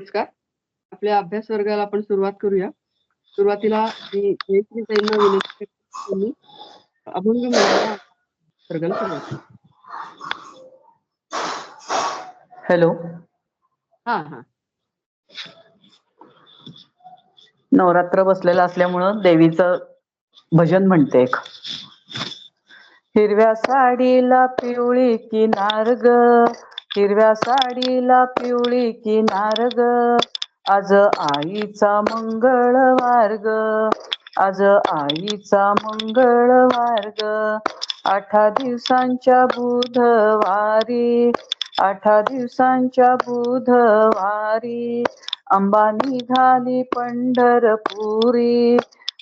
नमस्कार. आपल्या अभ्यास वर्गाला आपण सुरुवात करूया. सुरुवातीला मी जयश्रीताईंना विनंती करते की त्यांनी अभंग म्हणायला वर्गाला सुरुवात करू. हॅलो, हां. नवरात्र बसलेलं असल्यामुळं देवीचं भजन म्हणते एक. हिरव्या साडीला पिवळी किनार ग, हिरव्या साडीला पिवळी किनार ग, आज आईचा मंगळवार ग, आज आईचा मंगळवार ग, 8 दिवसांच्या बुधवारी, 8 दिवसांच्या बुधवारी, अंबा निघाली पंढरपुरी,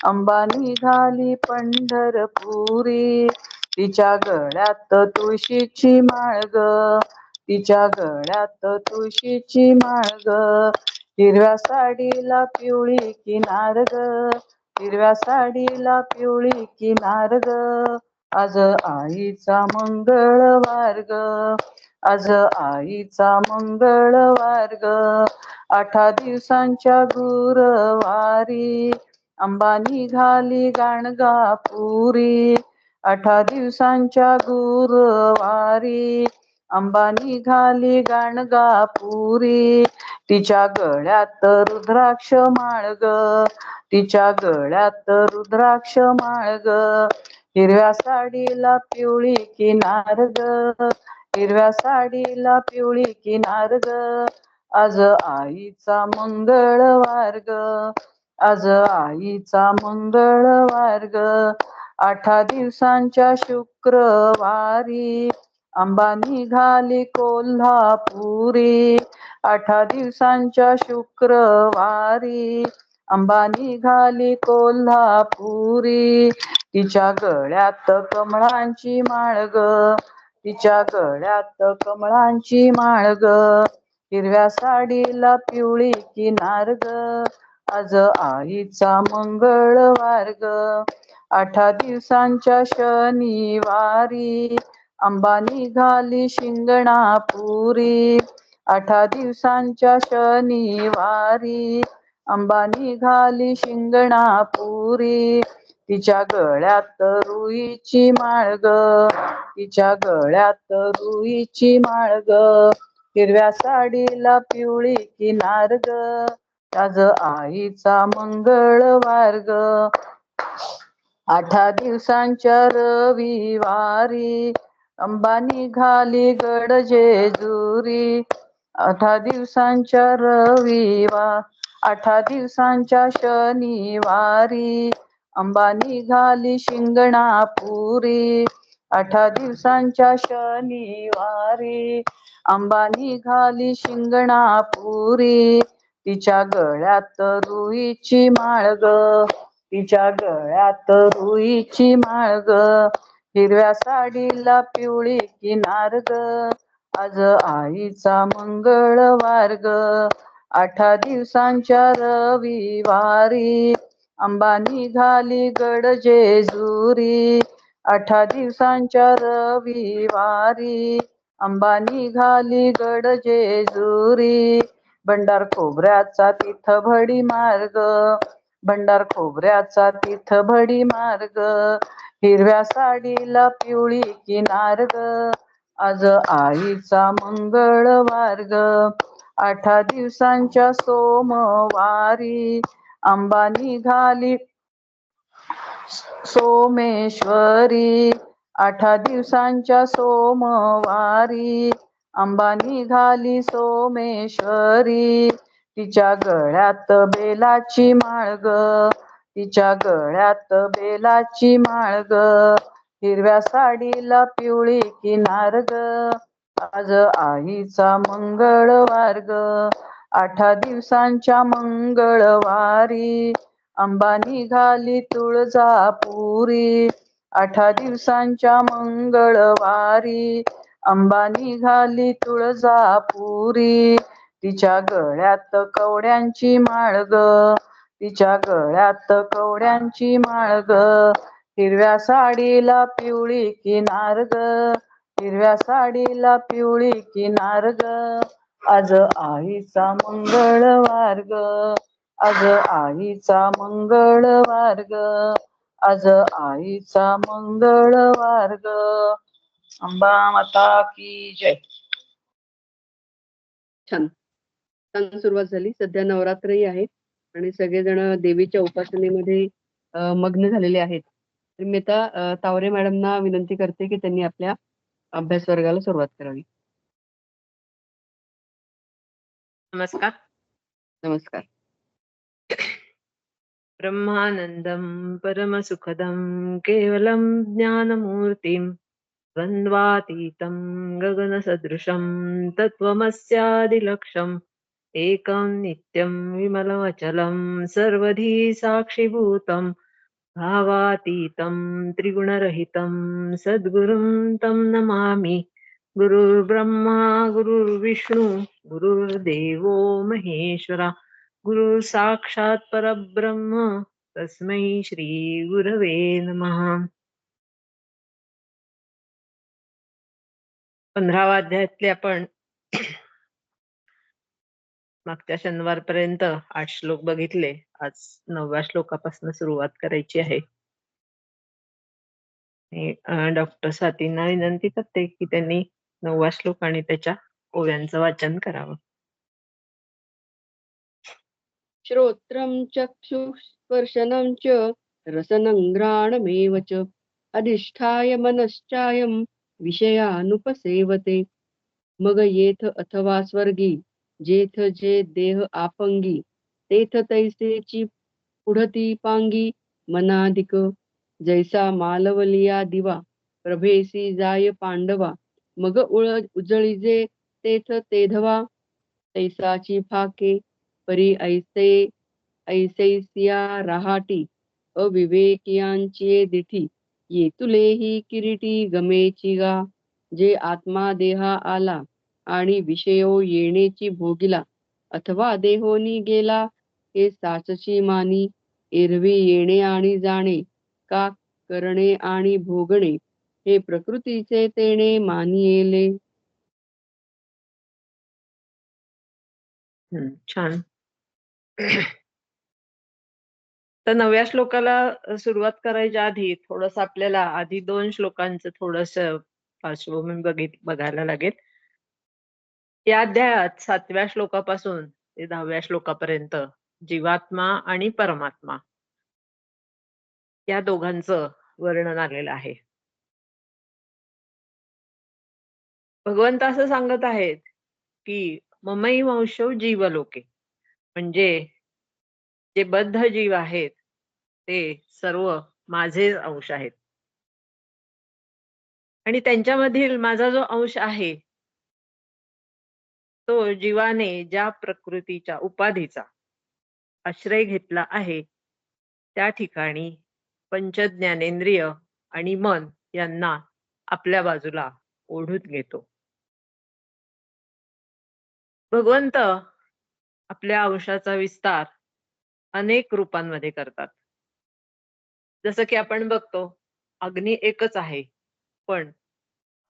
अंबा निघाली पंढरपुरी, तिच्या गळ्यात तुळशीची माळ ग, तिच्या गळ्यात तुळशीची माळ ग, हिरव्या साडीला पिवळी किनार ग, हिरव्या साडीला पिवळी किनार ग, आज आईचा मंगळवार ग, आज आईचा मंगळवार ग, 8 दिवसांच्या गुरुवारी, अंबा निघाली गाणगापुरी, 8 दिवसांच्या गुरुवारी, अंबा निघाली गाणगापुरी, तिच्या गळ्यात रुद्राक्ष माळ ग, तिच्या गळ्यात रुद्राक्ष माळ ग, हिरव्या साडीला पिवळी किनार ग, हिरव्या साडीला पिवळी किनार ग, आज आईचा मंगळवार ग, आज आईचा मंगळवार ग, 8 दिवसांच्या शुक्रवारी, अंबा निघाली कोल्हापुरी, 8 दिवसांच्या शुक्रवारी, अंबा निघाली कोल्हापुरी, तिच्या गळ्यात कमळांची माळ ग, तिच्या गळ्यात कमळांची माळ ग, हिरव्या साडीला पिवळी किनार ग, आज आईचा मंगळवार ग, 8 दिवसांच्या शनिवारी, अंबा निघाली शिंगणापुरी, 8 दिवसांच्या शनिवारी, अंबा निघाली शिंगणापुरी, तिच्या गळ्यात रुईची माळ ग, तिच्या गळ्यात रुईची माळ ग, हिरव्या साडीला पिवळी किनार ग, आज आईचा मंगळवार ग, 8 दिवसांच्या रविवारी, अंबा निघाली गडजेजुरी, 8 दिवसांच्या 8 दिवसांच्या शनिवारी, अंबा निघाली शिंगणापुरी, 8 दिवसांच्या शनिवारी, अंबा निघाली शिंगणापुरी, तिच्या गळ्यात रुईची माळ ग, तिच्या गळ्यात रुईची माळ ग, हिरव्या साडीला पिवळी किनार ग, आज आईचा मंगळवार ग, 8 दिवसांच्या रविवारी, अंबा निघाली गडजेजुरी, 8 दिवसांच्या रविवारी, अंबा निघाली गडजेजुरी, भंडार खोबऱ्याचा तिथ भडी मार्ग, भंडार खोबऱ्याचा तिथ भडी मार्ग, हिरव्या साडीला पिवळी किनार ग, आज आईचा मंगळवार ग, 8 दिवसांच्या सोमवारी, अंबा निघाली सोमेश्वरी, 8 दिवसांच्या सोमवारी, अंबा निघाली सोमेश्वरी, तिच्या गळ्यात बेलाची माळ ग, तिच्या गळ्यात बेलाची माळ ग, हिरव्या साडीला पिवळी किनार ग, आज आईचा मंगळवार ग, 8 दिवसांच्या मंगळवारी, अंबा निघाली तुळजापुरी, 8 दिवसांच्या मंगळवारी, अंबा निघाली तुळजापुरी, तिच्या गळ्यात कवड्यांची माळ ग, तिच्या गळ्यात कवड्यांची माळ ग, हिरव्या साडीला पिवळी किनार ग, हिरव्या साडीला पिवळी किनार ग, आज आईचा मंगळवार ग, आज आईचा मंगळवार ग, आज आईचा मंगळवार ग. अंबा माता की जय. छान छान सुरुवात झाली. सध्या नवरात्रही आहे आणि सगळेजण देवीच्या उपासनेमध्ये मग्न झालेले आहेत. तर मी आता तावरे मॅडमना विनंती करते की त्यांनी आपल्या अभ्यास वर्गाला सुरुवात करावी. नमस्कार. नमस्कार. ब्रह्मानंदं परमसुखदं केवलं ज्ञानमूर्तिं द्वन्द्वातीतं गगनसदृशं तत्त्वमस्यादिलक्ष्यम् एकं नित्यं विमलमचलं सर्वधी साक्षिभूतं भावातीतं त्रिगुणरहितं सद्गुरुं तं नमामि. गुरुर्ब्रह्मा गुरुर्विष्णू गुरुर्देवो महेश्वरा गुरु साक्षात परब्रह्म तस्मै श्री गुरवे नमः. 15वा अध्यायातले आपण मागच्या शनिवारपर्यंत 8 श्लोक बघितले. आज 9व्या श्लोकापासून सुरुवात करायची आहे. डॉक्टर स्वातींना विनंती करते की त्यांनी 9वा श्लोक आणि त्याच्या ओव्यांचं वाचन करावं. श्रोत्रं चक्षुस्पर्शनं च रसनं घ्राणमेव च अधिष्ठाय मनश्चायं विषयानुपसेवते. मग येथ अथवा स्वर्गी जेथ जे देह आपंगी तेथ तैसेची पुढती पांगी मनाधिक जैसा मालवलिया दिवा प्रभेसी जाय पांडवा मग उजळीजे तेथ तेधवा तैसाची फाके परी ऐसैसिया रहाटी अविवेकियांची दिठी येतुलेही किरीटी गमेची गा. जे आत्मा देहा आला आणि विषयो येणेची भोगिला अथवा देहोनी गेला हे साचची मानी. एरवी येणे आणि जाणे का करणे आणि भोगणे हे प्रकृतीचे तेणे मानियेले. छान. तर 9व्या श्लोकाला सुरुवात करायच्या आधी थोडस आपल्याला आधी 2 श्लोकांचं थोडस पार्श्वभूमी बघायला लागेल. या अध्यायात 7व्या श्लोकापासून ते 10व्या श्लोकापर्यंत जीवात्मा आणि परमात्मा या दोघांचं वर्णन आलेलं आहे. भगवंत असं सांगत आहेत की ममैवांशो जीवलोके, म्हणजे जे बद्ध जीव आहेत ते सर्व माझे अंश आहेत आणि त्यांच्यामधील माझा जो अंश आहे तो जीवाने ज्या प्रकृतीच्या उपाधीचा आश्रय घेतला आहे त्या ठिकाणी पंचज्ञानेंद्रिय आणि मन यांना आपल्या बाजूला ओढून घेतो. भगवंत आपल्या अंशाचा विस्तार अनेक रूपांमध्ये करतात. जसं की आपण बघतो अग्नी एकच आहे पण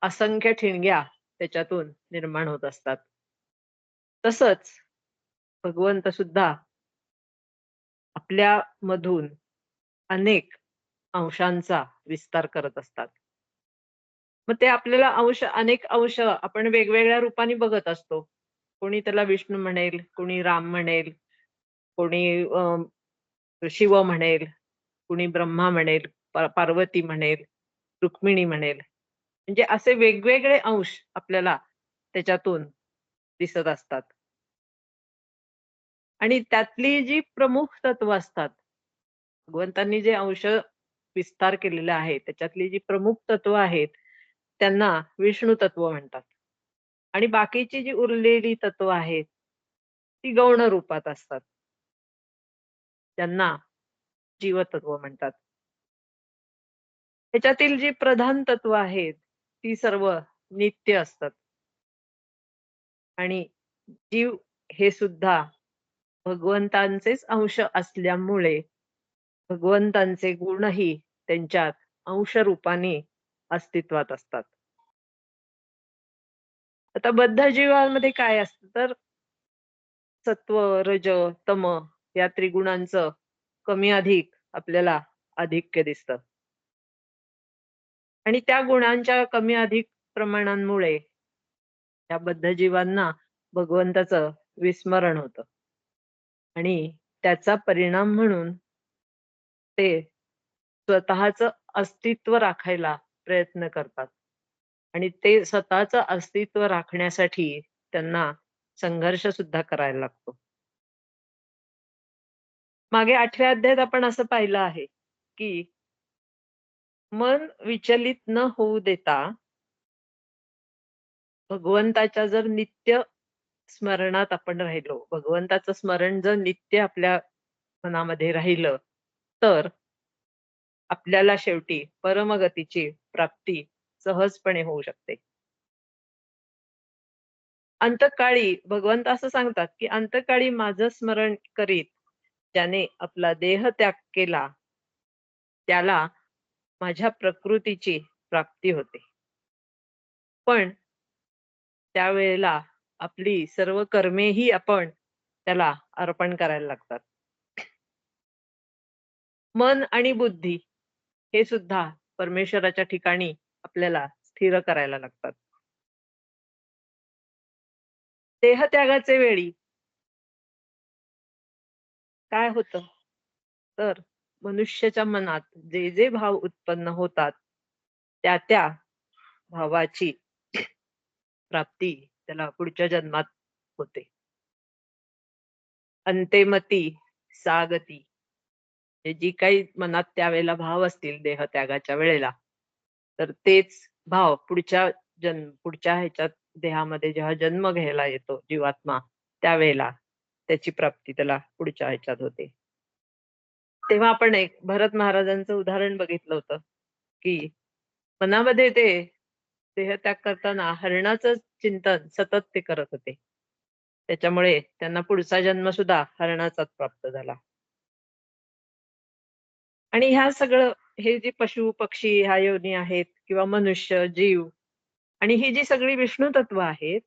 असंख्य ठिणग्या त्याच्यातून निर्माण होत असतात. तसंच भगवंत सुद्धा आपल्या मधून अनेक अंशांचा विस्तार करत असतात. मग ते आपल्याला अनेक अंश आपण वेगवेगळ्या रूपाने बघत असतो. कोणी त्याला विष्णू म्हणेल, कोणी राम म्हणेल, कोणी शिव म्हणेल, कुणी ब्रह्मा म्हणेल, पार्वती म्हणेल, रुक्मिणी म्हणेल. म्हणजे असे वेगवेगळे अंश आपल्याला त्याच्यातून दिसत असतात. आणि त्यातली जी प्रमुख तत्व असतात, भगवंतांनी जे अंश विस्तार केलेला आहे त्याच्यातली जी प्रमुख तत्व आहेत त्यांना विष्णू तत्व म्हणतात. आणि बाकीची जी उरलेली तत्व आहेत ती गौण रूपात असतात, त्यांना जीवतत्व म्हणतात. त्याच्यातील जी प्रधान तत्व आहेत ती सर्व नित्य असतात आणि जीव हे सुद्धा भगवंतांचेच अंश असल्यामुळे भगवंतांचे गुणही त्यांच्यात अंश रूपाने अस्तित्वात असतात. आता बद्ध जीवांमध्ये काय असतं तर सत्व, रज, तम या त्रिगुणांचं कमी अधिक आपल्याला आधिक्य दिसतं. आणि त्या गुणांच्या कमी अधिक प्रमाणांमुळे त्या बद्ध जीवांना भगवंताचं विस्मरण होतं. आणि त्याचा परिणाम म्हणून ते स्वतःचं अस्तित्व राखायला प्रयत्न करतात. आणि ते स्वतःचं अस्तित्व राखण्यासाठी त्यांना संघर्ष सुद्धा करायला लागतो. मागे 8व्या अध्यायात आपण असं पाहिलं आहे, की मन विचलित न होऊ देता भगवंताच्या जर नित्य स्मरणात आपण राहिलो, भगवंताचं स्मरण जर नित्य आपल्या मनामध्ये राहिलं, तर आपल्याला शेवटी परमगतीची प्राप्ती सहजपणे होऊ शकते. अंतकाळी भगवंत असं सांगतात, की अंतकाळी माझं स्मरण करीत ज्याने आपला देह त्याग केला, त्याला माझ्या प्रकृतीची प्राप्ती होते. पण त्यावेळेला आपली सर्व कर्मेही आपण त्याला अर्पण करायला लागतात. मन आणि बुद्धी हे सुद्धा परमेश्वराच्या ठिकाणी आपल्याला स्थिर करायला लागतात. देहत्यागाचे वेळी काय होतं? तर मनुष्याच्या मनात जे जे भाव उत्पन्न होतात, त्या भावाची प्राप्ती त्याला पुढच्या जन्मात होते. अंतेमती सागती हे जी काही मनात त्यावेळेला भाव असतील देहत्यागाच्या वेळेला, तर तेच भाव पुढच्या ह्याच्यात देहामध्ये जेव्हा जन्म घ्यायला येतो जीवात्मा, त्यावेळेला त्याची प्राप्ती त्याला पुढच्या ह्याच्यात होते. तेव्हा आपण एक भरत महाराजांचं उदाहरण बघितलं होतं, की मनामध्ये ते देहत्याग करताना हरणाचं चिंतन सतत ते करत होते. त्याच्यामुळे त्यांना पुढचा जन्म सुद्धा हरणाचाच प्राप्त झाला. आणि ह्या सगळं हे जे पशु, पक्षी ह्या योनी आहेत किंवा मनुष्य, जीव आणि ही जी सगळी विष्णू तत्व आहेत,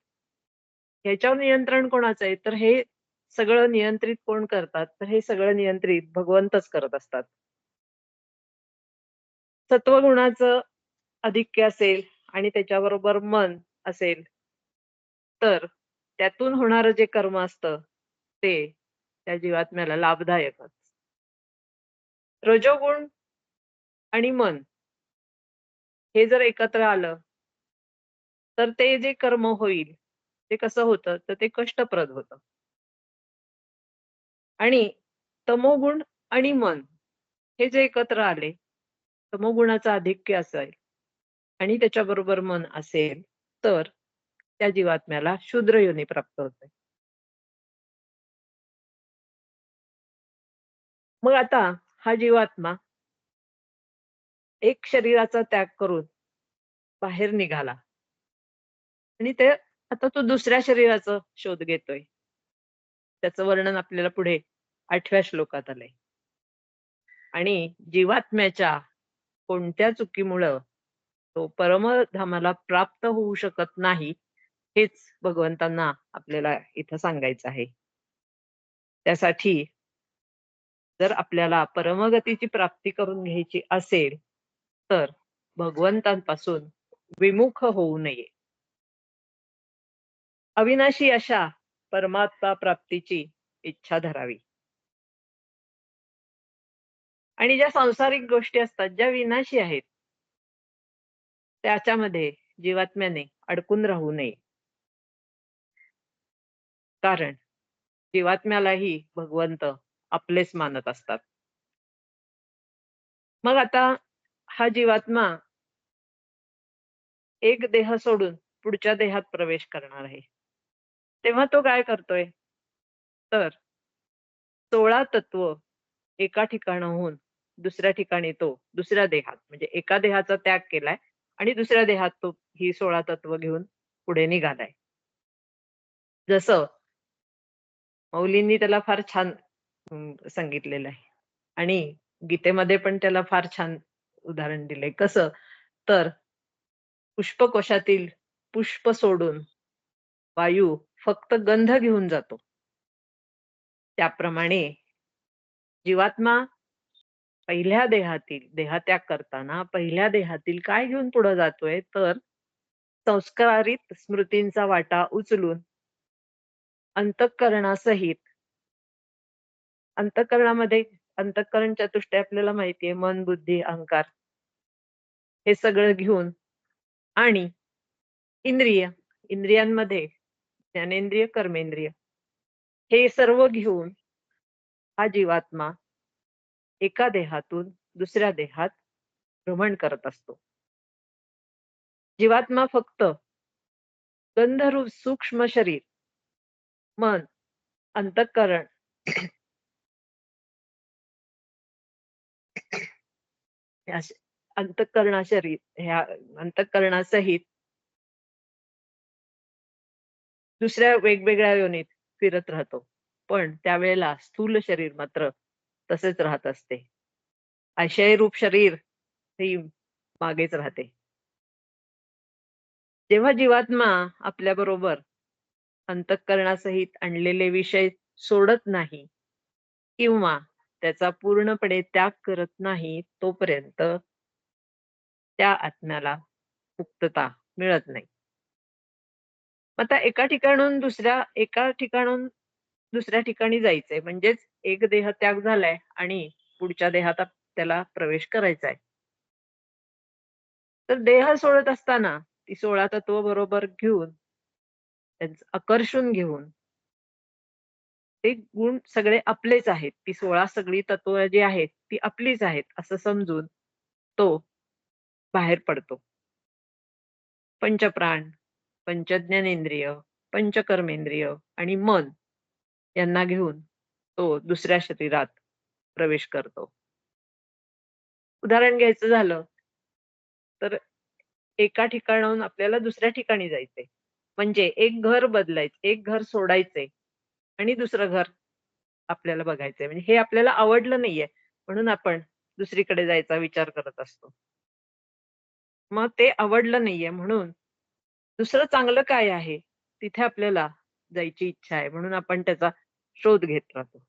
ह्याच्यावर नियंत्रण कोणाचं आहे? तर हे सगळं नियंत्रित कोण करतात? तर हे सगळं नियंत्रित भगवंतच करत असतात. सत्वगुणाचं आधिक्य असेल आणि त्याच्याबरोबर मन असेल, तर त्यातून होणारं जे कर्म असतं, ते त्या जीवात्म्याला लाभदायकच. रजोगुण आणि मन हे जर एकत्र आलं, तर ते जे कर्म होईल, ते कसं होतं? तर ते कष्टप्रद होतं. आणि तमोगुण आणि मन हे जे एकत्र आले, तमोगुणाचं आधिक्य असेल आणि त्याच्याबरोबर मन असेल, तर त्या जीवात्म्याला शूद्र योनी प्राप्त होते. मग आता हा जीवात्मा एक शरीराचा त्याग करून बाहेर निघाला आणि ते आता तो दुसऱ्या शरीराचा शोध घेतोय. त्याचं वर्णन आपल्याला पुढे 8व्या श्लोकात आलंय. आणि जीवात्म्याच्या कोणत्या चुकीमुळं तो परमधामाला प्राप्त होऊ शकत नाही, हेच भगवंतांना आपल्याला इथं सांगायचं आहे. त्यासाठी जर आपल्याला परमगतीची प्राप्ती करून घ्यायची असेल, तर भगवंतांपासून विमुख होऊ नये. अविनाशी अशा परमात्मा प्राप्तीची इच्छा धरावी. आणि ज्या सांसारिक गोष्टी असतात, ज्या विनाशी आहेत, त्याच्यामध्ये जीवात्म्याने अडकून राहू नये. कारण जीवात्म्यालाही भगवंत आपलेच मानत असतात. मग आता हा जीवात्मा एक देह सोडून पुढच्या देहात प्रवेश करणार आहे. तेव्हा तो काय करतोय? तर 16 तत्व एका ठिकाणाहून दुसऱ्या ठिकाणी तो दुसऱ्या देहात म्हणजे एका देहाचा त्याग केलाय आणि दुसऱ्या देहात तो ही 16 तत्व घेऊन पुढे निघालाय. जसं मौलींनी त्याला फार छान सांगितलेलं आहे. आणि गीतेमध्ये पण त्याला फार छान उदाहरण दिलंय. कसं? तर पुष्पकोशातील पुष्प सोडून वायू फक्त गंध घेऊन जातो, त्याप्रमाणे जीवात्मा पहिल्या देहातील देहत्याग करताना पहिल्या देहातील काय घेऊन पुढे जातोय, तर संस्कारित स्मृतींचा वाटा उचलून अंतःकरणासहित, अंतःकरणामध्ये अंतःकरण चतुष्टय आपल्याला माहितीये, मन, बुद्धी, अहंकार हे सगळं घेऊन, आणि इंद्रिय, इंद्रियांमध्ये ज्ञानेंद्रिय, कर्मेंद्रिय हे सर्व घेऊन हा जीवात्मा एका देहातून दुसऱ्या देहात भ्रमण करत असतो. जीवात्मा फक्त गंधरूप सूक्ष्म शरीर, मन, अंतःकरण अंतःकरणा शरीर ह्या अंतःकरणासहित दुसऱ्या वेगवेगळ्या योनीत फिरत राहतो. पण त्यावेळेला स्थूल शरीर मात्र तसेच राहत असते. आशय रूप शरीर ही मागेच राहते. जेव्हा जीवात्मा आपल्या बरोबर अंतःकरणासहित आणलेले विषय सोडत नाही किंवा त्याचा पूर्णपणे त्याग करत नाही, तोपर्यंत त्या आत्म्याला मुक्तता मिळत नाही. आता एका ठिकाणाहून दुसऱ्या ठिकाणी जायचंय, म्हणजेच एक देह त्याग झालाय आणि पुढच्या देहात त्याला प्रवेश करायचा आहे. तर देह सोडत असताना ती 16 तत्व बरोबर घेऊन, त्यांचं आकर्षून घेऊन, ते गुण सगळे आपलेच आहेत, ती 16 सगळी तत्व जी आहेत ती आपलीच आहेत असं समजून तो बाहेर पडतो. पंचप्राण, पंचज्ञानेंद्रिय, पंचकर्मेंद्रिय आणि मन यांना घेऊन तो दुसऱ्या शरीरात प्रवेश करतो. उदाहरण घ्यायचं झालं तर एका ठिकाणाहून आपल्याला दुसऱ्या ठिकाणी जायचंय, म्हणजे एक घर बदलायचं, एक घर सोडायचंय आणि दुसरं घर आपल्याला बघायचंय. म्हणजे हे आपल्याला आवडलं नाहीये म्हणून आपण दुसरीकडे जायचा विचार करत असतो. मग ते आवडलं नाहीये म्हणून दुसरं चांगलं काय आहे तिथे आपल्याला जायची इच्छा आहे, म्हणून आपण त्याचा शोध घेत राहतो.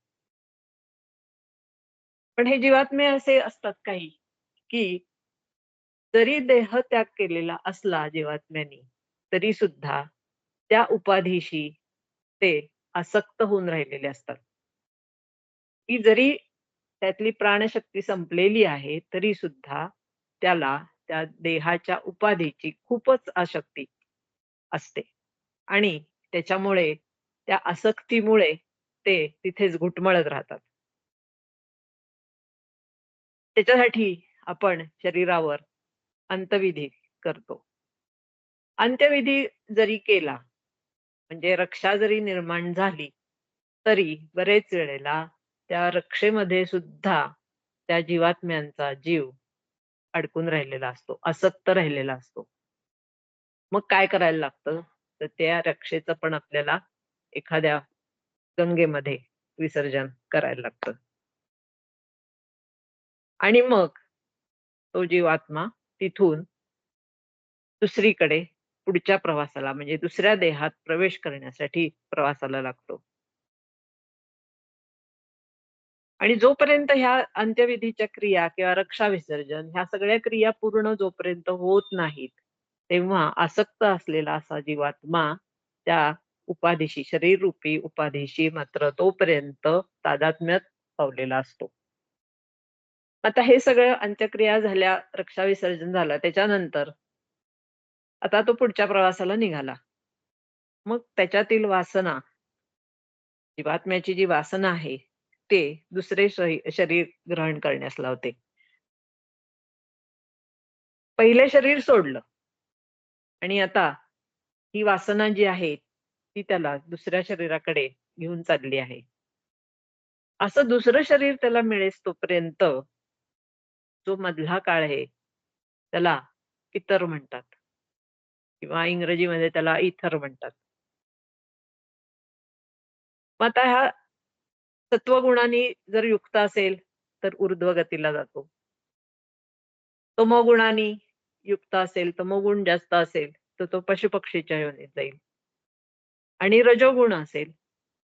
पण हे जीवात्मे असे असतात काही, की जरी देह त्याग केलेला असला जीवात्म्यानी, तरी सुद्धा त्या उपाधीशी ते आसक्त होऊन राहिलेले असतात. की जरी त्यातली प्राणशक्ती संपलेली आहे, तरी सुद्धा त्याला त्या देहाच्या उपाधीची खूपच आसक्ती असते आणि त्याच्यामुळे, त्या आसक्तीमुळे ते तिथेच घुटमळत राहतात. त्याच्यासाठी आपण शरीरावर अंतविधी करतो. अंत्यविधी जरी केला, म्हणजे रक्षा जरी निर्माण झाली, तरी बरेच वेळेला त्या रक्षेमध्ये सुद्धा त्या जीवात्म्यांचा जीव अडकून राहिलेला असतो, आसक्त राहिलेला असतो. मग काय करायला लागतं? तर त्या रक्षेचं पण आपल्याला एखाद्या गंगेमध्ये विसर्जन करायला लागतं. आणि मग तो जीवात्मा तिथून दुसरीकडे पुढच्या प्रवासाला, म्हणजे दुसऱ्या देहात प्रवेश करण्यासाठी प्रवासाला लागतो. आणि जोपर्यंत ह्या अंत्यविधीच्या क्रिया किंवा रक्षा विसर्जन ह्या सगळ्या क्रिया पूर्ण जोपर्यंत होत नाहीत, तेव्हा आसक्त असलेला असा जीवात्मा त्या उपाधीशी, शरीररूपी उपाधीशी मात्र तोपर्यंत तादात्म्यात पावलेला असतो. आता हे सगळं अंत्यक्रिया झाल्या, रक्षा विसर्जन झालं, त्याच्यानंतर आता तो पुढच्या प्रवासाला निघाला. मग त्याच्यातील वासना, जीवात्म्याची जी वासना आहे, ते दुसरे शरीर ग्रहण करण्यास लावते. पहिले शरीर सोडलं आणि आता ही वासना जी आहे, ती त्याला दुसऱ्या शरीराकडे घेऊन चालली आहे. असं दुसरं शरीर त्याला मिळेस तोपर्यंत जो मधला काळ आहे, त्याला पितर म्हणतात किंवा इंग्रजीमध्ये त्याला इथर म्हणतात. मग आता ह्या सत्वगुणांनी जर युक्त असेल, तर ऊर्ध्व गतीला जातो. तमोगुणांनी युक्त असेल, तमोगुण जास्त असेल, तर तो पशुपक्षीच्या योनीत जाईल. आणि रजोगुण असेल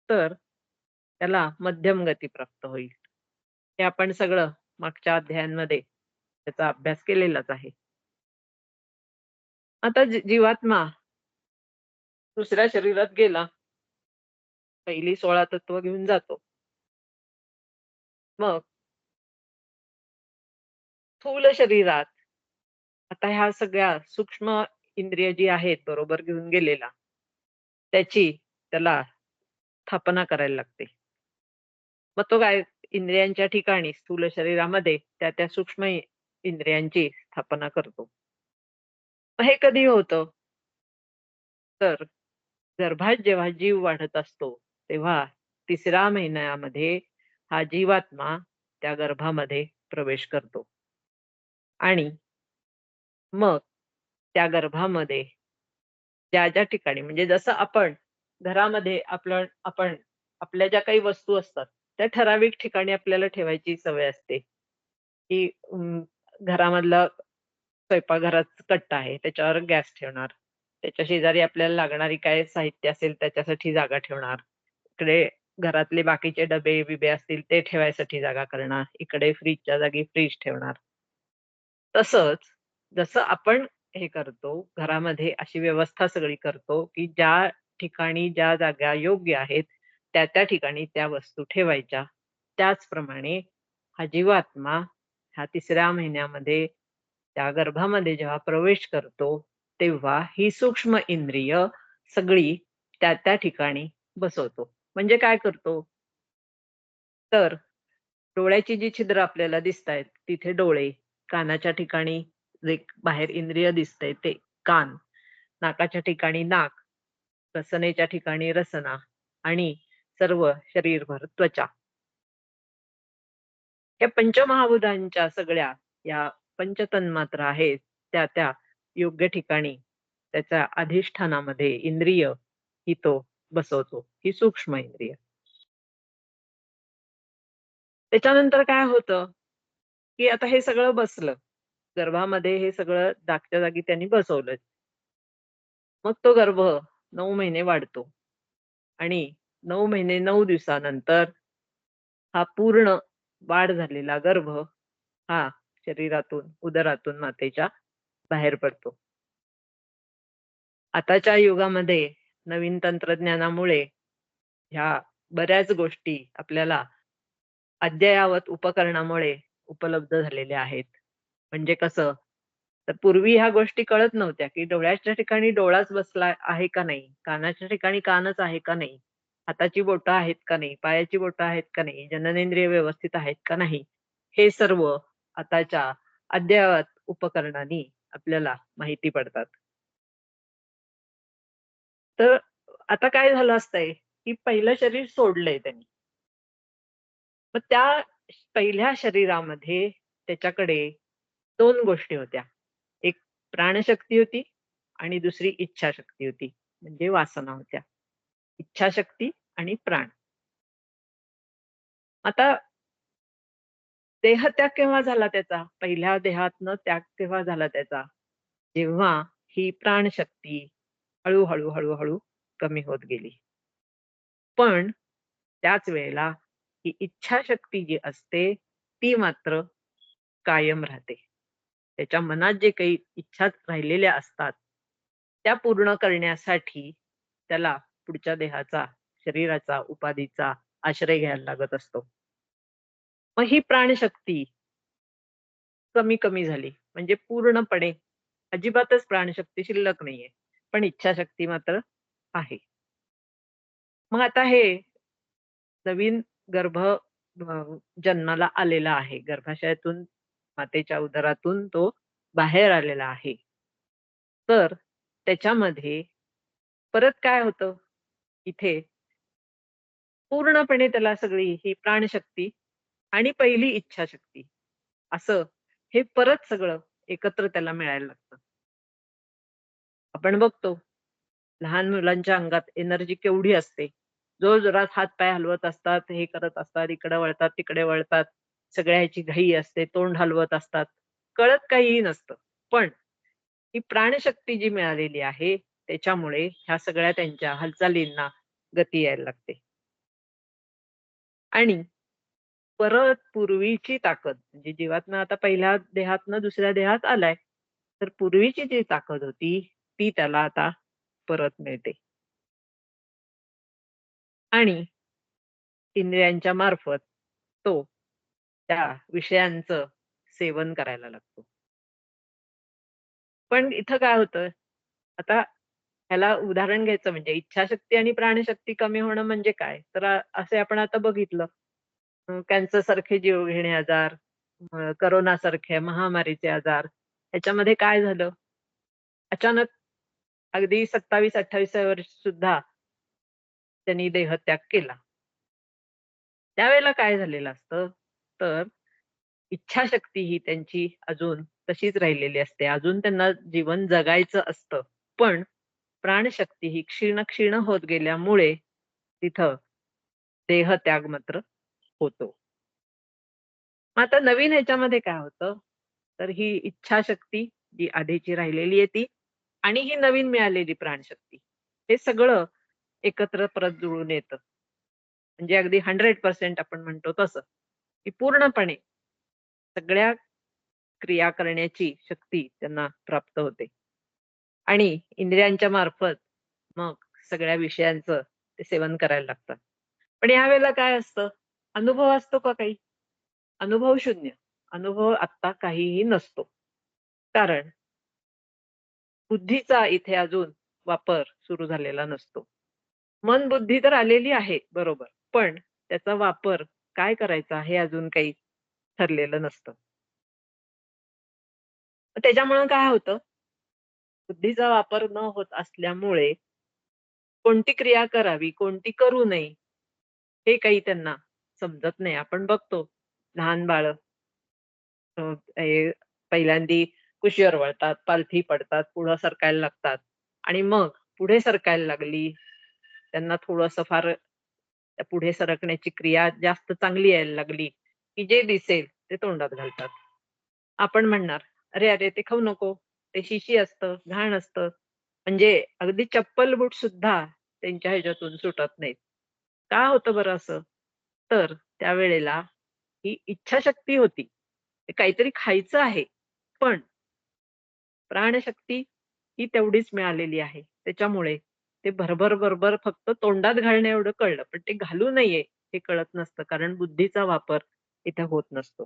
तर त्याला मध्यम गती प्राप्त होईल. हे आपण सगळं मागच्या अध्यायांमध्ये त्याचा अभ्यास केलेलाच आहे. आता जीवात्मा दुसऱ्या शरीरात गेला, पहिली 16 तत्व घेऊन जातो. मग स्थूल शरीरात आता ह्या सगळ्या सूक्ष्म इंद्रिय जी आहेत बरोबर घेऊन गेलेला, त्याची त्याला स्थापना करायला लागते. मग तो काय इंद्रियांच्या ठिकाणी स्थूल शरीरामध्ये त्या सूक्ष्म इंद्रियांची स्थापना करतो. मग हे कधी होतं? तर गर्भात जेव्हा जीव वाढत असतो, तेव्हा 3ऱ्या महिन्यामध्ये हा जीवात्मा त्या गर्भामध्ये प्रवेश करतो. आणि मग त्या गर्भामध्ये ज्या ठिकाणी म्हणजे जसं आपण घरामध्ये आपण आपल्या ज्या काही वस्तू असतात, त्या ठराविक ठिकाणी आपल्याला ठेवायची सवय असते, की घरामधला स्वयंपाकघरात कट्टा आहे, त्याच्यावर गॅस ठेवणार. त्याच्या शेजारी आपल्याला लागणारी काय साहित्य असेल त्याच्यासाठी जागा ठेवणार. इकडे घरातले बाकीचे डबे-बिबे असतील ते ठेवायसाठी जागा करणार. इकडे फ्रिजच्या जागी फ्रिज ठेवणार. तसंच जसं आपण हे करतो, घरामध्ये अशी व्यवस्था सगळी करतो, की ज्या ठिकाणी ज्या जागा योग्य आहेत, त्या ठिकाणी त्या वस्तू ठेवायच्या. त्याचप्रमाणे हा जीवात्मा ह्या 3ऱ्या महिन्यामध्ये त्या गर्भामध्ये जेव्हा प्रवेश करतो, तेव्हा ही सूक्ष्म इंद्रिय सगळी त्या ठिकाणी बसवतो. म्हणजे काय करतो? तर डोळ्याची जी छिद्र आपल्याला दिसतायत, तिथे डोळे, कानाच्या ठिकाणी जे बाहेर इंद्रिय दिसतंय ते कान, नाकाच्या ठिकाणी नाक, रसनेच्या ठिकाणी रसना आणि सर्व शरीरभर त्वचा. या पंचमहाभूतांच्या सगळ्या या पंचतन्मात्रा आहेत, त्या योग्य ठिकाणी त्याच्या अधिष्ठानामध्ये इंद्रिय ही तो बसवतो, ही सूक्ष्म इंद्रिय. त्याच्यानंतर काय होतं, की आता हे सगळं बसलं. गर्भामध्ये हे सगळं जागच्या जागी त्यांनी बसवलं. मग तो गर्भ 9 महिने वाढतो आणि 9 महिने 9 दिवसानंतर हा पूर्ण वाढ झालेला गर्भ हा शरीरातून, उदरातून मातेच्या बाहेर पडतो. आताच्या युगामध्ये नवीन तंत्रज्ञानामुळे ह्या बऱ्याच गोष्टी आपल्याला अद्ययावत उपकरणामुळे उपलब्ध झालेल्या आहेत. म्हणजे कसं? तर पूर्वी ह्या गोष्टी कळत नव्हत्या, की डोळ्याच्या ठिकाणी डोळाच बसला आहे का नाही? कानाच्या ठिकाणी कानच आहे का नाही? हाताची बोटं आहेत का नाही? पायाची बोटं आहेत का नाही? जननेंद्रिय व्यवस्थित आहेत का नाही? हे सर्व आताच्या अद्ययावत उपकरणांनी आपल्याला माहिती पडतात. तर आता काय झालं असतंय, की पहिलं शरीर सोडलंय त्यांनी. मग त्या पहिल्या शरीरामध्ये त्याच्याकडे 2 गोष्टी होत्या. एक प्राणशक्ती होती आणि दुसरी इच्छाशक्ती होती. म्हणजे वासना होत्या. इच्छाशक्ती आणि प्राण. आता देहत्याग केव्हा झाला त्याचा? पहिल्या देहातनं त्याग केव्हा झाला त्याचा? जेव्हा ही प्राणशक्ती हळू कमी होत गेली. पण त्याच वेळेला ही इच्छाशक्ती जी असते, ती मात्र कायम राहते. त्याच्या मनात जे काही इच्छा राहिलेल्या असतात, त्या पूर्ण करण्यासाठी त्याला पुढच्या देहाचा, शरीराचा, उपाधीचा आश्रय घ्यायला लागत असतो. मग ही प्राणशक्ती कमी झाली. म्हणजे पूर्णपणे अजिबातच प्राणशक्ती शिल्लक नाहीये. पण इच्छाशक्ती मात्र आहे. मग आता हे नवीन गर्भ जन्माला आलेला आहे. गर्भाशयातून मातेच्या उदरातून तो बाहेर आलेला आहे. तर त्याच्यामध्ये परत काय होतं, इथे पूर्णपणे त्याला सगळी ही प्राणशक्ती आणि पहिली इच्छाशक्ती असं हे परत सगळं एकत्र त्याला मिळायला लागतं. आपण बघतो लहान मुलांच्या अंगात एनर्जी केवढी असते. जोरजोरात हात-पाय हलवत असतात, हे करत असतात, इकडे वळतात, तिकडे वळतात. सगळ्या ह्याची घाई असते, तोंड हलवत असतात. कळत काहीही नसतं. पण ही प्राणशक्ती जी मिळालेली आहे, त्याच्यामुळे ह्या सगळ्या त्यांच्या हालचालींना गती यायला लागते. आणि परत पूर्वीची ताकद म्हणजे जीवातनं आता पहिल्या देहातनं दुसऱ्या देहात आलाय, तर पूर्वीची जी ताकद होती ती त्याला आता परत मिळते. आणि इंद्रियांच्या मार्फत तो त्या विषयांचं सेवन करायला लागतो. पण इथं काय होतं, आता ह्याला उदाहरण घ्यायचं म्हणजे इच्छाशक्ती आणि प्राणशक्ती कमी होणं म्हणजे काय? तर असे आपण आता बघितलं कॅन्सर सारखे जीवघेणे आजार, करोना सारखे महामारीचे आजार, ह्याच्यामध्ये काय झालं? अचानक अगदी 27-28व्या वर्षी सुद्धा त्यांनी देहत्याग केला. त्यावेळेला काय झालेलं असतं, तर इच्छाशक्ती ही त्यांची अजून तशीच राहिलेली असते. अजून त्यांना जीवन जगायचं असतं. पण प्राणशक्ती ही क्षीण होत गेल्यामुळे तिथं देहत्याग मात्र होतो. मग आता नवीन ह्याच्यामध्ये काय होतं, तर ही इच्छाशक्ती जी आधीची राहिलेली आहे ती आणि ही नवीन मिळालेली प्राणशक्ती, हे सगळं एकत्र परत जुळून येतं. म्हणजे अगदी 100% आपण म्हणतो तसं, की पूर्णपणे सगळ्या क्रिया करण्याची शक्ती त्यांना प्राप्त होते. आणि इंद्रियांच्या मार्फत मग सगळ्या विषयांचं ते सेवन करायला लागतात. पण यावेळेला काय असतं, अनुभव असतो का काही? अनुभव शून्य. अनुभव आत्ता काहीही नसतो. कारण बुद्धीचा इथे अजून वापर सुरू झालेला नसतो. मन बुद्धी तर आलेली आहे बरोबर, पण त्याचा वापर काय करायचा हे अजून काही ठरलेलं नसतं. त्याच्यामुळं काय होतं, बुद्धीचा वापर न होत असल्यामुळे कोणती क्रिया करावी, कोणती करू नये, हे काही त्यांना समजत नाही. आपण बघतो लहान बाळं हे पहिल्यांदी कुशीवर वळतात, पालथी पडतात, पुढं सरकायला लागतात आणि मग पुढे सरकायला लागली, त्यांना थोडंसं फार त्या पुढे सरकण्याची क्रिया जास्त चांगली यायला लागली, की जे दिसेल ते तोंडात घालतात. आपण म्हणणार, "अरे, अरे, ते खाऊ नको. ते शिशी असतं, घाण असतं." म्हणजे अगदी चप्पल बूट सुद्धा त्यांच्या ह्याच्यातून सुटत नाहीत. का होतं बरं असं? तर त्यावेळेला ही इच्छाशक्ती होती. ते काहीतरी खायचं आहे, पण प्राणशक्ती ही तेवढीच मिळालेली आहे. त्याच्यामुळे ते भरभर फक्त तोंडात घालणं एवढं कळलं, पण ते घालू नये हे कळत नसतं. कारण बुद्धीचा वापर इथे होत नसतो.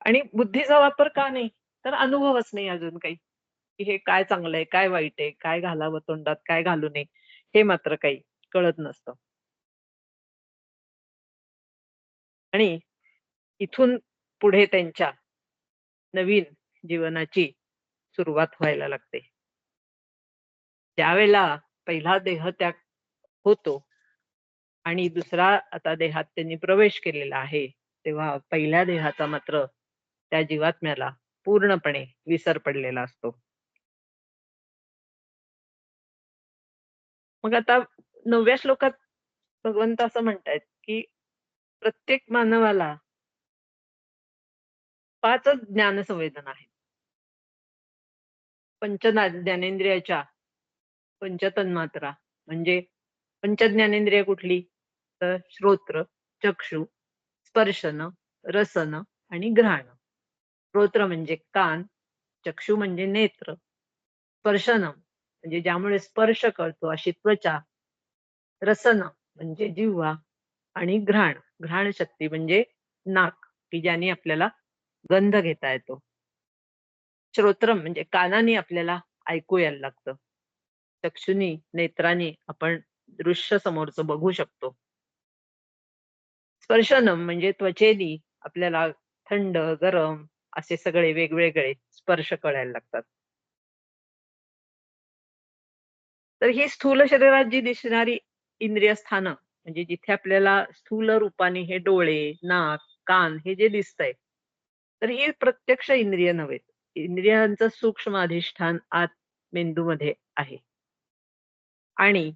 आणि बुद्धीचा वापर का नाही? तर अनुभवच नाही अजून काही, की हे काय चांगलं आहे, काय वाईट आहे, काय घालावं तोंडात, काय घालू नये, हे मात्र काही कळत नसतं. आणि इथून पुढे त्यांच्या नवीन जीवनाची सुरुवात व्हायला लागते. ज्यावेळेला पहिला देहत्याग होतो आणि दुसरा आता देहात त्यांनी प्रवेश केलेला आहे, तेव्हा पहिल्या देहाचा मात्र त्या जीवात्म्याला पूर्णपणे विसर पडलेला असतो. मग आता 9व्या श्लोकात भगवंत असं म्हणतायत, की प्रत्येक मानवाला 5च ज्ञानसंवेदना आहेत. ज्ञानेंद्रियाच्या पंचतन्मात्रा म्हणजे ज्ञानेंद्रिय कुठली? तर श्रोत्र, चक्षु, स्पर्शन, रसन आणि घ्राण. श्रोत्र म्हणजे कान, चक्षु म्हणजे नेत्र, स्पर्शन म्हणजे ज्यामुळे स्पर्श कळतो अशी त्वचा, रसन म्हणजे जिव्हा आणि घ्राण शक्ती म्हणजे नाक, की ज्याने आपल्याला गंध घेता येतो. श्रोत्रम म्हणजे कानाने आपल्याला ऐकू यायला लागतं. चक्षुनी, नेत्रांनी आपण दृश्य समोरचं बघू शकतो. स्पर्शनम म्हणजे त्वचेनी आपल्याला थंड, गरम असे सगळे वेगवेगळे स्पर्श कळायला लागतात. तर ही स्थूल शरीरात जी दिसणारी इंद्रिय स्थानं म्हणजे जिथे आपल्याला स्थूल रूपाने हे डोळे, नाक, कान हे जे दिसतंय, तर ही प्रत्यक्ष इंद्रिय नव्हेत. इंद्रियांचं सूक्ष्म अधिष्ठान आत मेंदूमध्ये आहे. आणि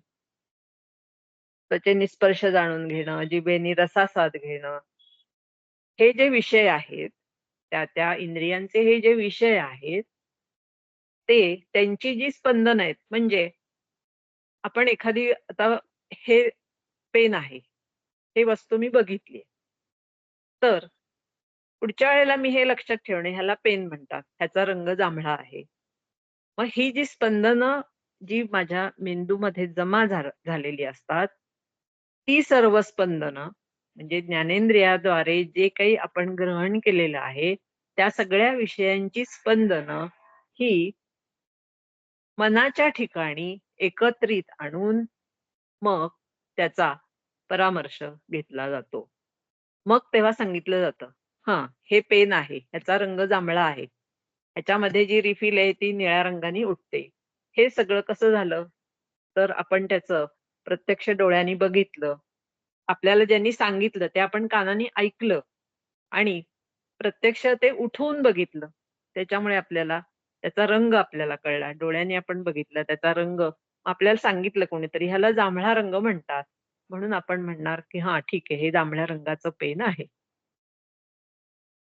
त्वचेने स्पर्श जाणून घेणं, जिभेने रसास्वाद घेणं, हे जे विषय आहेत, त्या त्या इंद्रियांचे हे जे विषय आहेत ते त्यांची जी स्पंदन आहेत, म्हणजे आपण एखादी आता हे पेन आहे, हे वस्तू मी बघितली, तर पुढच्या वेळेला मी हे लक्षात ठेवणे, ह्याला पेन म्हणतात, ह्याचा रंग जांभळा आहे. मग ही जी स्पंदनं जी माझ्या मेंदूमध्ये जमा झालेली असतात, ती सर्व स्पंदनं म्हणजे ज्ञानेंद्रियाद्वारे जे काही आपण ग्रहण केलेलं आहे, त्या सगळ्या विषयांची स्पंदनं ही मनाच्या ठिकाणी एकत्रित आणून मग त्याचा परामर्श घेतला जातो. मग तेव्हा सांगितलं जातं, हां, हे पेन आहे, ह्याचा रंग जांभळा आहे. ह्याच्यामध्ये जी रिफिल आहे ती निळ्या रंगाने उठते. हे सगळं कसं झालं? तर आपण त्याचं प्रत्यक्ष डोळ्यांनी बघितलं. आपल्याला ज्यांनी सांगितलं ते आपण कानाने ऐकलं आणि प्रत्यक्ष ते उठवून बघितलं. त्याच्यामुळे आपल्याला त्याचा रंग आपल्याला कळला. डोळ्यांनी आपण बघितलं त्याचा रंग. आपल्याला सांगितलं कोणीतरी ह्याला जांभळा रंग म्हणतात. म्हणून आपण म्हणणार, की हां, ठीक आहे, हे जांभळ्या रंगाचं पेन आहे.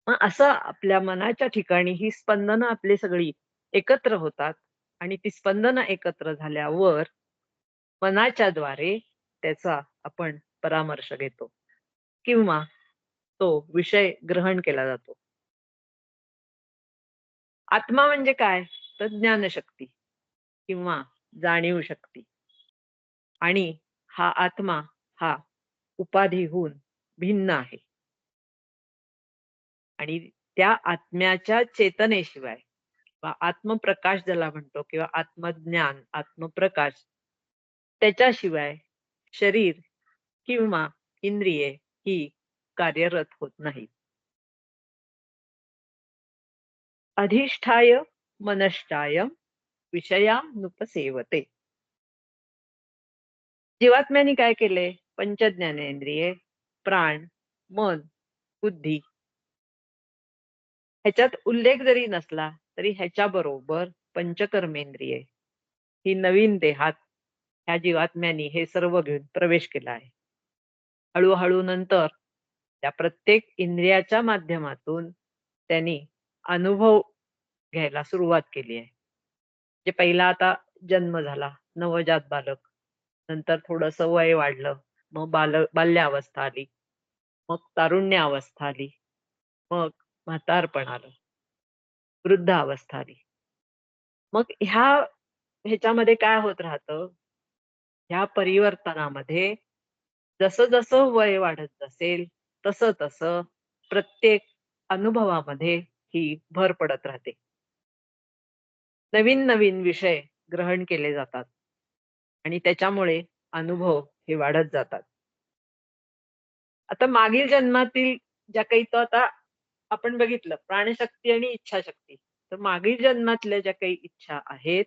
मग असं आपल्या मनाच्या ठिकाणी ही स्पंदनं आपली सगळी एकत्र होतात आणि ती स्पंदनं एकत्र झाल्यावर मनाच्या द्वारे त्याचा आपण परामर्श घेतो किंवा तो विषय ग्रहण केला जातो. आत्मा म्हणजे काय? तर ज्ञानशक्ती किंवा जाणीव शक्ती आणि हा आत्मा हा उपाधीहून भिन्न आहे आणि त्या आत्म्याच्या चेतनेशिवाय किंवा आत्मप्रकाश ज्याला म्हणतो किंवा आत्मज्ञान, आत्मप्रकाश त्याच्याशिवाय शरीर किंवा इंद्रिये ही कार्यरत होत नाहीत. अधिष्ठाय मनष्टाय विषयानुपसेवते. जीवात्म्याने काय केले? पंच ज्ञानेंद्रिये, प्राण, मन, बुद्धी ह्याच्यात उल्लेख जरी नसला तरी ह्याच्या बरोबर पंचकर्मेंद्रिये ही नवीन देहात ह्या जीवात्म्याने हे सर्व घेऊन प्रवेश केला आहे. हळूहळू नंतर त्या प्रत्येक इंद्रियाच्या माध्यमातून त्यांनी अनुभव घ्यायला सुरुवात केली आहे. जे पहिला आता जन्म झाला, नवजात बालक. नंतर थोडंसं वय वाढलं, मग बाल्यावस्था आली, मग तारुण्यावस्था आली, मग म्हातारपण आलं, वृद्धावस्था आली. मग ह्याच्यामध्ये काय होत राहतं, ह्या परिवर्तनामध्ये जसं-जसं वय वाढत असेल, तसं-तसं प्रत्येक अनुभवामध्ये ही भर पडत राहते. नवीन-नवीन विषय ग्रहण केले जातात आणि त्याच्यामुळे अनुभव हे वाढत जातात. आता मागील जन्मातील ज्या काही तो आता आपण बघितलं प्राणशक्ती आणि इच्छाशक्ती. तर मागील जन्मातल्या ज्या काही इच्छा आहेत,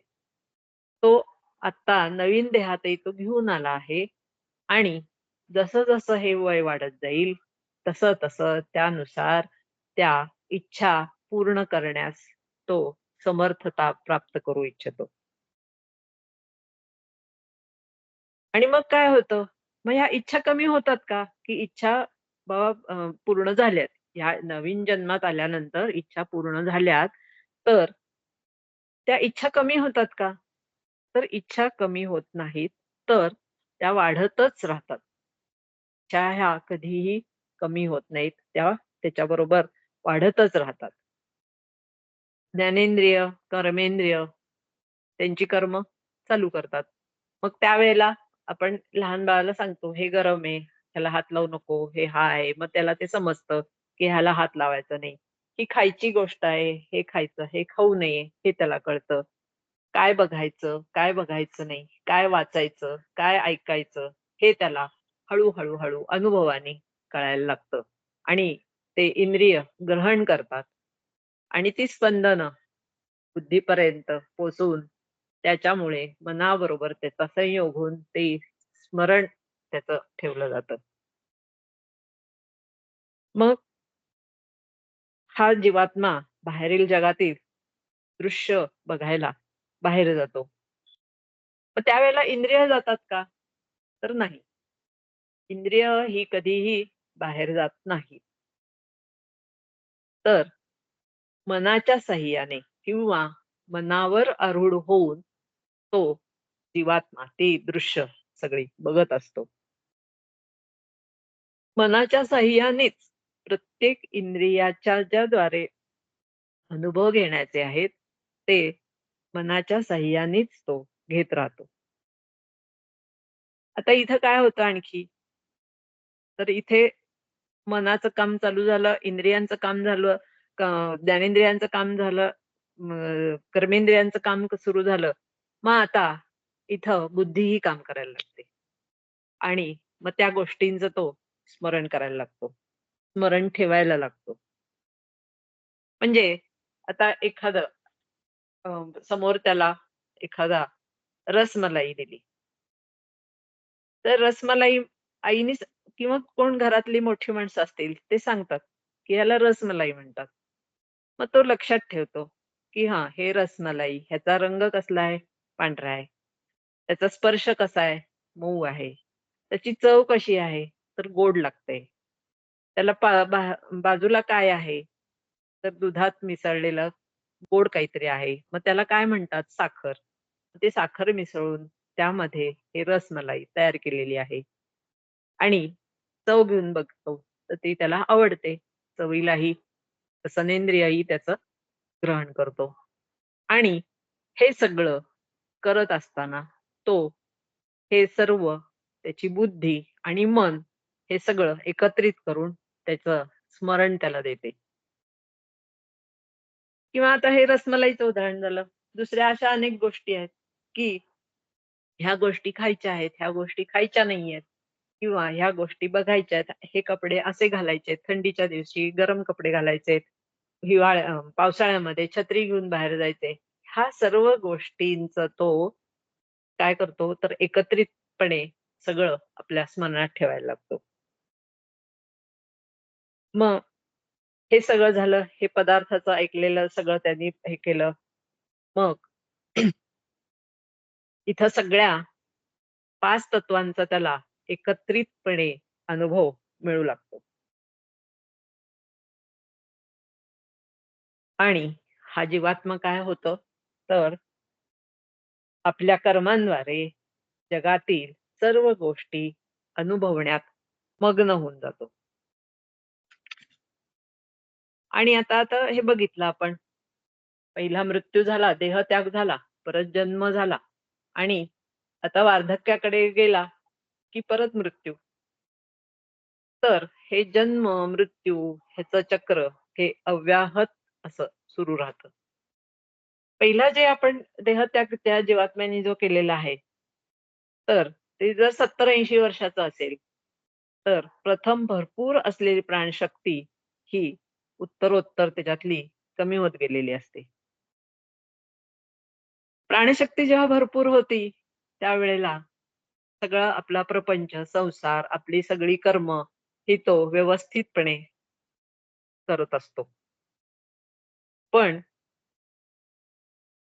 तो आत्ता नवीन देहातही तो घेऊन आला आहे आणि जसं-जसं हे वय वाढत जाईल, तसं-तसं त्यानुसार त्या इच्छा पूर्ण करण्यास तो समर्थता प्राप्त करू इच्छितो. आणि मग काय होतं, मग ह्या इच्छा कमी होतात का? की इच्छा बाबा पूर्ण झाल्यात. ह्या नवीन जन्मात आल्यानंतर इच्छा पूर्ण झाल्यात, तर त्या इच्छा कमी होतात का? तर इच्छा कमी होत नाहीत, तर त्या वाढतच राहतात. इच्छा ह्या कधीही कमी होत नाहीत. त्या त्याच्याबरोबर वाढतच राहतात. ज्ञानेंद्रिय, कर्मेंद्रिय त्यांची कर्म चालू करतात. मग त्यावेळेला आपण लहान बाळाला सांगतो, "हे गरम आहे, ह्याला हात लावू नको. हे आहे." मग त्याला ते समजतं, की ह्याला हात लावायचा नाही. ही खायची गोष्ट आहे, हे खायचं, हे खाऊ नये, हे त्याला कळतं. काय बघायचं, काय बघायचं नाही, काय वाचायचं, काय ऐकायचं, हे त्याला हळू अनुभवाने कळायला लागतं आणि ते इंद्रिय ग्रहण करतात आणि ती स्पंदनं बुद्धीपर्यंत पोहोचून त्याच्यामुळे मनाबरोबर त्याचा संयोग होऊन ते स्मरण त्याचं ठेवलं जातं. मग हा जीवात्मा बाहेरील जगातील दृश्य बघायला बाहेर जातो. मग त्यावेळेला इंद्रिय जातात का? तर नाही. इंद्रिय ही कधीही बाहेर जात नाही. तर मनाच्या साह्याने किंवा मनावर आरूढ होऊन तो जीवात्मा ती दृश्य सगळी बघत असतो. मनाच्या साह्यानेच प्रत्येक इंद्रियाच्या ज्याद्वारे अनुभव घेण्याचे आहेत ते मनाच्या साह्यानेच तो घेत राहतो. आता इथं काय होतं आणखी, तर इथे मनाचं काम चालू झालं, इंद्रियांचं काम झालं, ज्ञानेंद्रियांचं काम झालं, कर्मेंद्रियांचं काम सुरू झालं. मग आता इथं बुद्धीही काम करायला लागते आणि मग त्या गोष्टींचं तो स्मरण करायला लागतो, स्मरण ठेवायला लागतो. म्हणजे आता एखादं समोर त्याला एखादा रसमलाई दिली, तर रसमलाई आईने किंवा कोण घरातली मोठी माणसं असतील ते सांगतात, की ह्याला रसमलाई म्हणतात. मग तो लक्षात ठेवतो, की हां, हे रसमलाई. ह्याचा रंग कसला आहे? पांढरा आहे. त्याचा स्पर्श कसा आहे? मऊ आहे. त्याची चव कशी आहे? तर गोड लागते. त्याला बाजूला काय आहे? तर दुधात मिसळलेलं गोड काहीतरी आहे. मग त्याला काय म्हणतात? साखर. ते साखर मिसळून त्यामध्ये हे रसमलाई तयार केलेली आहे. आणि चव घेऊन बघतो, तर ती त्याला आवडते. चवीलाही रसनेंद्रियही त्याचं ग्रहण करतो. आणि हे सगळं करत असताना तो हे सर्व त्याची बुद्धी आणि मन हे सगळं एकत्रित करून त्याचं स्मरण त्याला देते. किंवा आता हे रसमलाईचं उदाहरण झालं. दुसऱ्या अशा अनेक गोष्टी आहेत, की ह्या गोष्टी खायच्या आहेत, ह्या गोष्टी खायच्या नाहीयेत किंवा ह्या गोष्टी बघायच्या आहेत. हे कपडे असे घालायचे, थंडीच्या दिवशी गरम कपडे घालायचे, पावसाळ्यामध्ये छत्री घेऊन बाहेर जायचे. ह्या सर्व गोष्टींचा तो काय करतो, तर एकत्रितपणे सगळं आपल्या स्मरणात ठेवायला लागतो. मग हे सगळं झालं, हे पदार्थाचं ऐकलेलं सगळं त्यांनी हे केलं. मग इथं सगळ्या 5 तत्वांचा त्याला एकत्रितपणे अनुभव मिळू लागतो. आणि हा जीवात्मा काय होतं, तर आपल्या कर्मांद्वारे जगातील सर्व गोष्टी अनुभवण्यात मग्न होऊन जातो. आणि आता आता हे बघितलं आपण. पहिला मृत्यू झाला, देहत्याग झाला, परत जन्म झाला आणि आता वार्धक्याकडे गेला, की परत मृत्यू. तर हे जन्म, मृत्यू ह्याचं चक्र हे अव्याहत असं सुरू राहतं. पहिला जे आपण देहत्याग त्या जीवात्म्याने जो केलेला आहे, तर ते जर 70-80 वर्षाचं असेल, तर प्रथम भरपूर असलेली प्राणशक्ती ही उत्तरोत्तर त्याच्यातली कमी होत गेलेली असते. प्राणशक्ती जेव्हा भरपूर होती, त्यावेळेला सगळा आपला प्रपंच, संसार, आपली सगळी कर्म ही तो व्यवस्थितपणे करत असतो. पण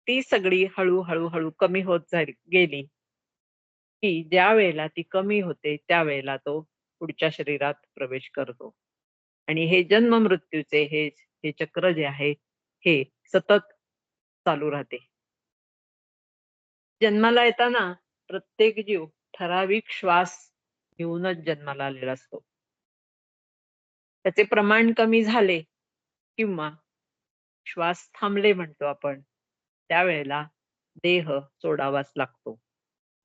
ती सगळी हळू कमी होत गेली, की ज्यावेळेला ती कमी होते, त्यावेळेला तो पुढच्या शरीरात प्रवेश करतो. आणि हे जन्म-मृत्यूचे हे हे चक्र जे आहे, हे सतत चालू राहते. जन्माला येताना प्रत्येक जीव ठराविक श्वास घेऊनच जन्माला आलेला असतो. त्याचे प्रमाण कमी झाले किंवा श्वास थांबले म्हणतो आपण, त्यावेळेला देह सोडावाच लागतो.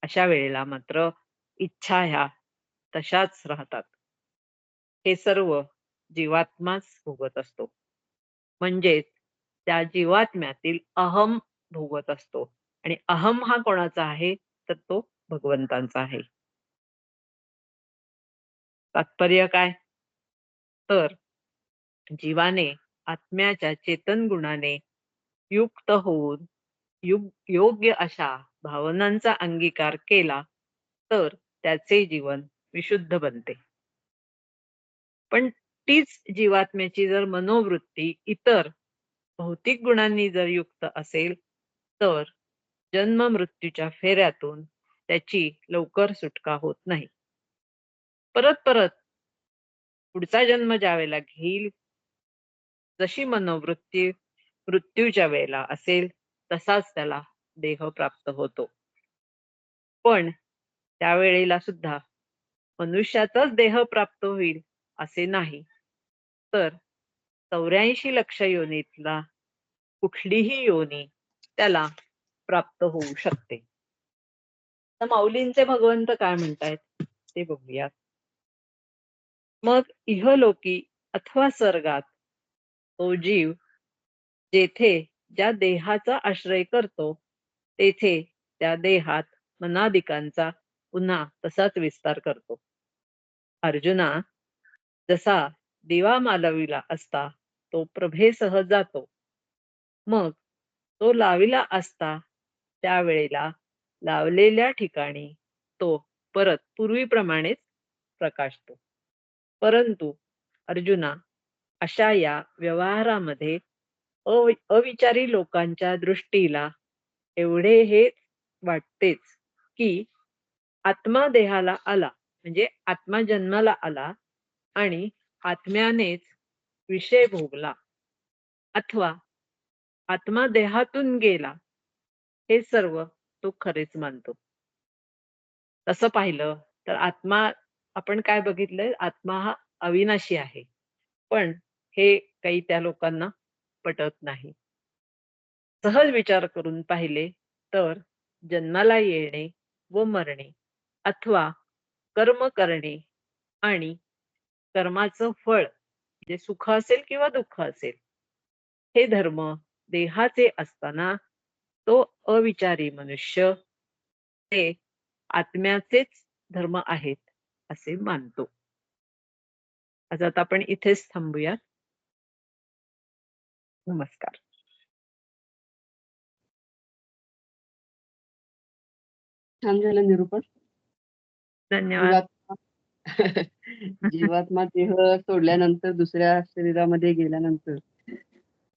अशा वेळेला मात्र इच्छा ह्या तशाच राहतात. हे सर्व जीवात्माच भोगत असतो. म्हणजेच त्या जीवात्म्यातील अहम भोगत असतो आणि अहम हा कोणाचा आहे? तर तो भगवंतांचा आहे. तात्पर्य काय? तर जीवाने आत्म्याच्या चेतन गुणाने युक्त होऊन योग्य अशा भावनांचा अंगीकार केला, तर त्याचे जीवन विशुद्ध बनते. पण तीच जीवात्म्याची जर मनोवृत्ती इतर भौतिक गुणांनी जर युक्त असेल, तर जन्म-मृत्यूच्या फेऱ्यातून त्याची लवकर सुटका होत नाही. परत पुढचा जन्म ज्यावेळेला घेईल, जशी मनोवृत्ती मृत्यूच्या वेळेला असेल तसाच त्याला देह प्राप्त होतो. पण त्यावेळेला सुद्धा मनुष्याचाच देह प्राप्त होईल असे नाही, तर 84 लक्ष योनीतला कुठलीही योनी त्याला प्राप्त होऊ शकते. तर माऊलींचे भगवंत काय म्हणतायत ते बघूयात. मग इहलोकी अथवा स्वर्गात तो जीव जेथे ज्या देहाचा आश्रय करतो तेथे त्या देहात मनादिकांचा पुन्हा तसाच विस्तार करतो. अर्जुना, जसा दिवा मालविला असता तो प्रभेसह जातो, मग तो लाविला असता त्यावेळेला लावलेल्या ठिकाणी तो परत पूर्वीप्रमाणेच प्रकाशतो. परंतु अर्जुना, अशा या व्यवहारामध्ये अविचारी लोकांच्या दृष्टीला एवढे हे वाटतेच की आत्मा देहाला आला म्हणजे आत्मा जन्माला आला आणि आत्म्यानेच विषय भोगला, अथवा आत्मा देहातून गेला, हे सर्व तो खरेच मानतो. तसं पाहिलं तर आत्मा, आपण काय बघितलंय, आत्मा हा अविनाशी आहे, पण हे काही त्या लोकांना पटत नाही. सहज विचार करून पाहिले तर जन्माला येणे व मरणे अथवा कर्म करणे आणि कर्माचं फळ जे सुख असेल किंवा दुःख असेल, हे धर्म देहाचे असताना तो अविचारी मनुष्य ते आत्म्याचेच धर्म आहेत असे मानतो. आज आता आपण इथेच थांबूयात. नमस्कार. छान झालं निरूपण. धन्यवाद. जीवात्मा देह सोडल्यानंतर दुसऱ्या शरीरामध्ये गेल्यानंतर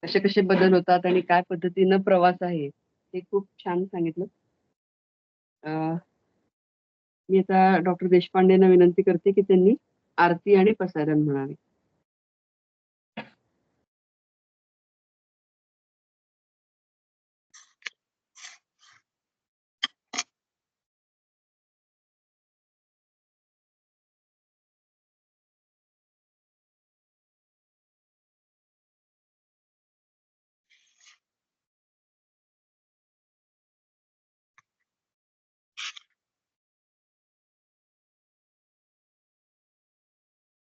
कसे कसे बदल होतात आणि काय पद्धतीनं प्रवास आहे हे खूप छान सांगितलं. मी आता डॉक्टर देशपांडेंना विनंती करते की त्यांनी आरती आणि प्रसारण म्हणावे.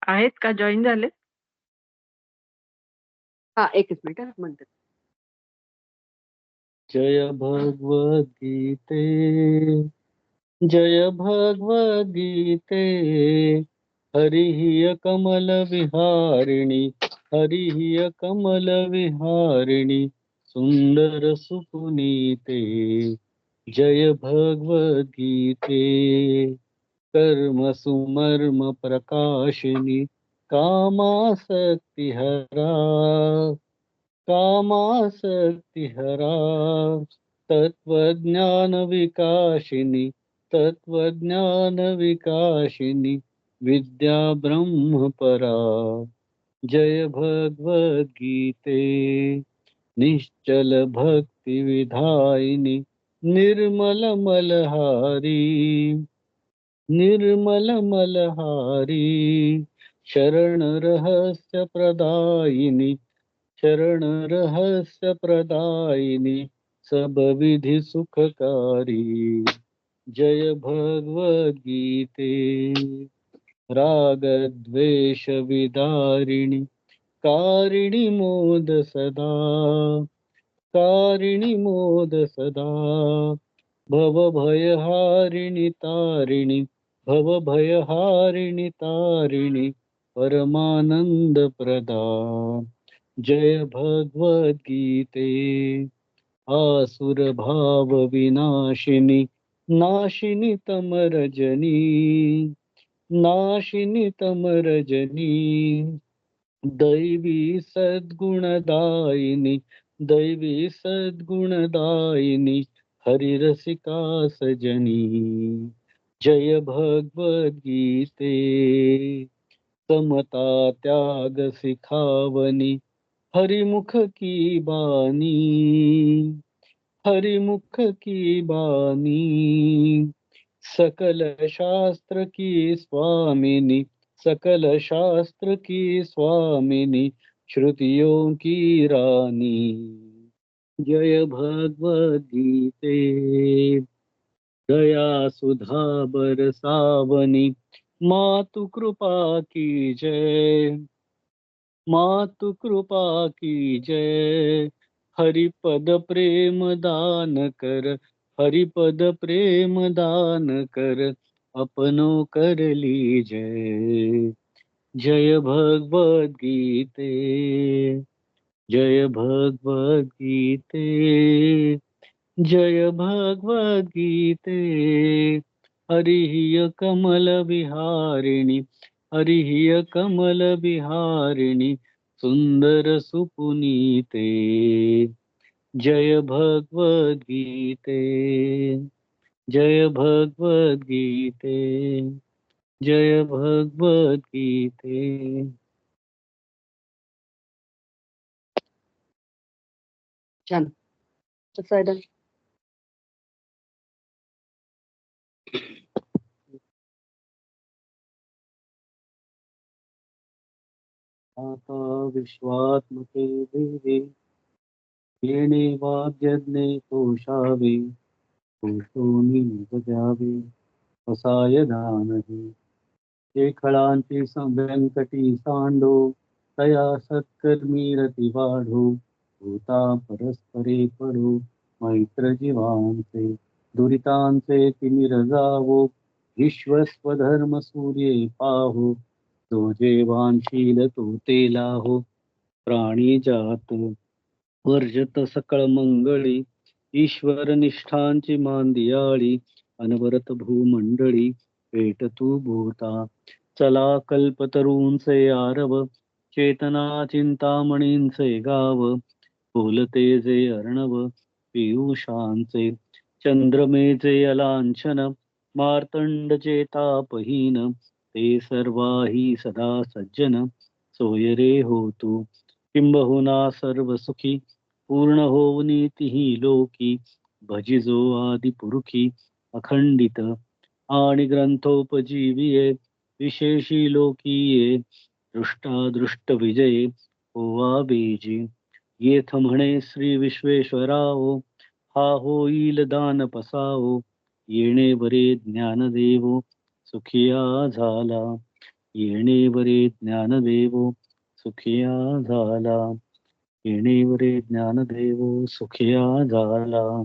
आहेत का, जॉईन झाले? हा, एकच मिनिट म्हणते. जय भगवद्गीते, जय भगवद्गीते, हरिः कमल विहारिणी, हरिः कमल विहारिणी, सुंदर सुपुनीते. जय भगवद्गीते, कर्म सुमर्म प्रकाशिनी, कामासक्ति हरा, कामासक्ति हरा, तत्वज्ञान विकाशिनी, तत्वज्ञान विकाशिनी, विद्या ब्रह्म परा. जय भगवद्गीते, निश्चल भक्ति विधायिनी, निर्मल मलहारी, निर्मल मलहारी, शरण रहस्य प्रदायिनी, शरण रहस्य प्रदायिनी, सब विधि सुखकारी. जय भगवद्गीते, राग द्वेष विदारिणी, कारिणी मोद सदा, कारिणी मोद सदा, भव भयहारिणी तारिणी, भव भयहारिणी तारिणी, परमानंद प्रदा. जय भगवद्गीते, आसुर भाव विनाशिनी, नाशिनी तमरजनी, नाशिनी तमरजनी, दैवी सद्गुणदायिनी, दैवी सद्गुणदायिनी, हरिरसिका सजनी. जय भगवद्गीते, समता त्याग सिखावनी, हरिमुख की बानी, हरिमुख की बानी, सकल शास्त्र की स्वामिनी, सकल शास्त्र की स्वामिनी, श्रुतियों की रानी। जय भगवद गीते, दया सुधा बरसावनी, मातु कृपा की जय, मातु कृपा की जय। हरिपद प्रेम दान कर, हरिपद प्रेम दान कर, अपनों कर लीजय। जय भगवद गीते, जय भगवद गीते, जय भगवद गीते। हरिः कमल विहारिणि, हरिः कमल विहारिणि, सुंदर सुपुनीते। जय भगवद गीते, जय भगवद गीते, जय भगवद गीते। छान. कसं आहे दादा? आता विश्वात्मके देवे, येणे वाद्यज्ञे तोषावे, तोषोनी बजावे, असाय दानहे. शेखळांची व्यंकटी सांडो, तया सत्कर्मी रती वाढो, होता परस्परे पडो, मैत्र जीवांचे. दुरितांचे तिमिर जावो, विश्वस्वधर्म सूर्ये पाहो, जो जेवानशील तो तेला हो, प्राणी जात वर्जत सकळ मंगळी, ईश्वर निष्ठांची मांदियाळी, अनवरत भूमंडळी पेट तू भूता. चला कल्पतरूंचे आरव, चेतना चिंतामणींचे गाव, बोलते जे अर्णव पियुषांचे. चंद्रमेचे अलांछन, मार्तंडचे तापहीन, ते सर्वाही सदा सज्जन, सोय रे हो तू. किंबहुना सर्व सुखी, पूर्ण होऊनी तिही लोकी, भजिजो आदि पुरुखी अखंडित, आणि ग्रंथोपजीविये विशेषी लोकीये. दृष्टादृष्ट विजये होवा बीजी, येथ म्हणे श्री विश्वेश्वराओ, हा होईल दान पसाओ. येणे बरे ज्ञानदेवो, सुखिया झाला, येणे बरे ज्ञानदेवो, सुखिया झाला, येणे बरे ज्ञानदेवो, सुखिया झाला.